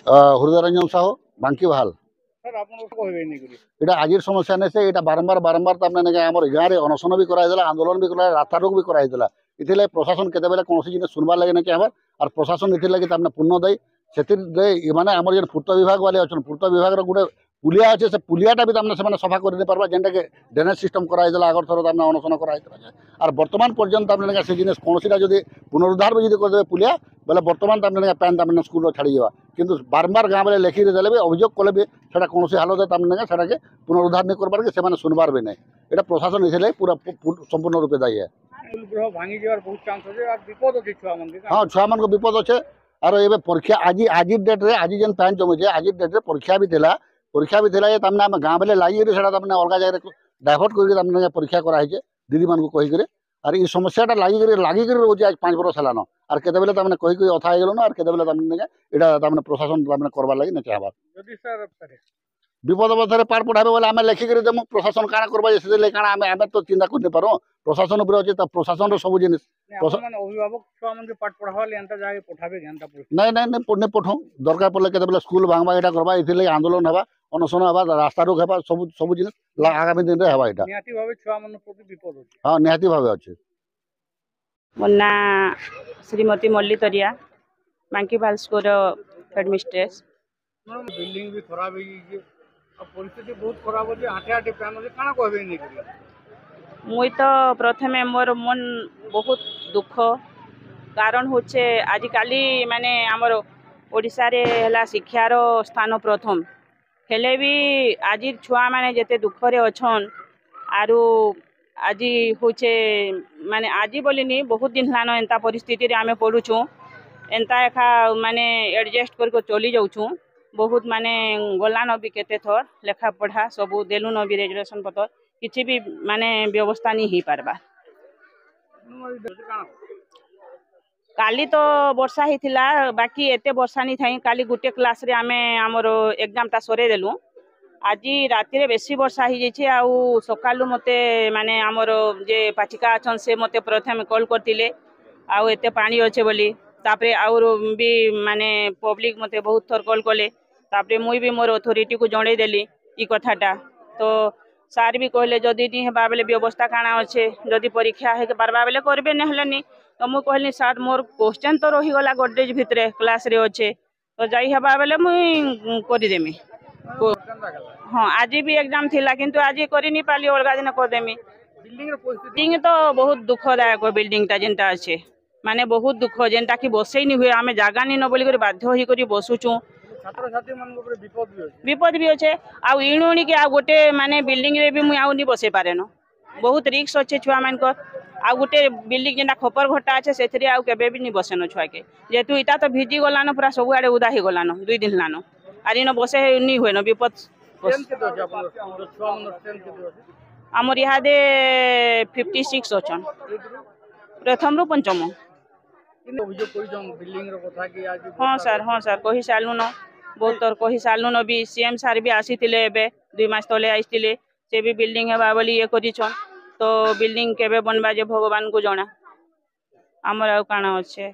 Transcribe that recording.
हृदय रंजन साहू बांकी बहाल এটা আজির সমস্যা নেই সে এটা বারম্বার তার আমার গাঁরে অনশন भी कराइला आंदोलन भी कराइला रास्ता रोक भी कराइला इथिले प्रशासन केतेबेले कोनोसी जिनिस सुनबार लगे ना कि हमार और प्रशासन इथिले कि तामने पूर्ण दई सेतिर दे माने हमर जे पूर्त विभाग वाले अछन पूर्त विभाग रो गुटे पुलिया अच्छे से पुलियाटा भी तामने से सफा कर दे पारबा जेंटा के ड्रेनेज सिस्टम कराइला आगर थर तामने अनशन कराइला और वर्तमान पर्यंत तामने से जिनिस कोनोसीटा जदी पुनरुद्धार भी जदी कर देबे पुलिया बोले वर्तमान तामने पैन तामने स्कूल छाड़ी जावा किंतु बारंबार गाँव वाले लेखी देले भी अभियोग कले भी सेटा कोनोसी हालत तामने सेटा के पुनरुद्धार नहीं करबार के सेमाने सुनबार भी नहीं एटा प्रशासन इथिले पूरा संपूर्ण रूपे दायी है हाँ छुआ मान को विपद अच्छे और ये परीक्षा आज डेट रे आज जेन पैन जमुचे आज डेट रे परीक्षा भी ये तमने आम गाँव बेले लाई सेटा तमने अलग जगह डाइवर्ट कर परीक्षा कराई दीदी मान को कहीकि और ये समस्याटा लगी रोचे आज 5 बरस है और केतेबेले तमने कही अथा हो गल और केतेबेले तमने यहाँ प्रशासन तमने करवार लगी नहीं चाहबार विपद अवस्था पार पढ़ाबे बोले आम लेखिक देमु प्रशासन काଣା करबा से काଣା आम तो चिंता कर पारो प्रशासन उपर अच्छे प्रशासन सब जिनिस अभिभावक छुआ मन के पाठ पढ़ावाले एंता जाके पठाबे घंटा नहीं पठौ दरकार पड़े केतेबेले स्कूल भांगबा एटा करबा इथिले आंदोलन हेबा अनशन हेबा रास्ता रोक हेबा सब जिनिस आगामी दिन रे हेबा एटा निहाती भाबे छुआ मन प्रति विपद होची हां निहाती भाबे अछि मुन्ना श्रीमती मल्ली तरिया बांकी बाल स्कूल हेडमिस्ट्रेस बिल्डिंग भी खराब है परिस्थिति बहुत खराब होची आठे आठे पैन होची काना कहबे नहीं करी मुई तो प्रथमे मोर मन बहुत दुख कारण होचे आजिकाली माने आमर ओडिशा रे हला शिक्षार स्थान प्रथम हेले भी आज छुआ माने जेते दुख रे अछन आरु आज होचे माने आज बोलिनी बहुत दिन लानो एंता परिस्थिति रे आमे पडुछु एंता एखा माने एडजस्ट करके चली जाउछु बहुत माने गलान भी केते थर लेखा पढ़ा सबू देलु न भी रेजुलेशन पत्र किसी भी माने व्यवस्था नहीं ही पारबा काली तो वर्षा ही थिला बाकी एते वर्षा नहीं थाई काली गुटे क्लास रे आमे हमर एग्जाम ता सरे देलु आज राति रे बेसी वर्षा ही जेछि आउ सकालु मते माने हमर जे पाचिका अछन से मते प्रथम कॉल करतिले आउ एते पानी अच्छे बोली तापरे आउर भी माने पब्लिक मते बहुत थर कॉल कले तापरे मुई भी मोर अथॉरिटी को जणै देली ई कथाटा तो सार भी कहले जदि नहीं हेबा बेले व्यवस्था काना अच्छे जदि परीक्षा हे पारबा बेले करबे नहीं हेलनी तो मुई कहली सर मोर क्वेश्चन तो रही गला गोड्रेज भितरे क्लास रे अच्छे तो जाई हेबा बेले मुई करि देमी हाँ आज भी एग्जाम थिला किंतु आज करि नहीं पाली अलगा दिन कर देमी बिल्डिंग तो बहुत दुखदायक बिल्डिंग ता जेनटा अच्छे माने बहुत दुख जेनटा कि बसई नहीं हुए आमे जागा नहीं न बोली कर बाध्य होई करी बसुचू छात्र छात्री मन को विपद भी अच्छे आउ इणुणी के आ गोटे माने बिल्डिंग रे भी मुई आउ नहीं बसे पारे न बहुत रिक्स अच्छे छुआ मान को आ गोटे बिल्डिंग जेना खपर घटा अच्छे सेथरे आउ केबे भी नहीं बसेन छुआ के जेतु इटा तो भिजी गलान पूरा सब आड़े उदा ही गलान 2 दिन लान आरी न बसे नहीं हुए न विपद हमर यहाँ दे 56 अछन प्रथम रो पंचम हाँ सर कही सालू न बहुत तर कही सालू न भी सीएम सर भी आसी 2 मास तले आइले से भी बिल्डिंग हेबा बोली ये करिछन तो बिल्डिंग केबे बनबा जे भगवान को जना हमर आ काना अच्छे।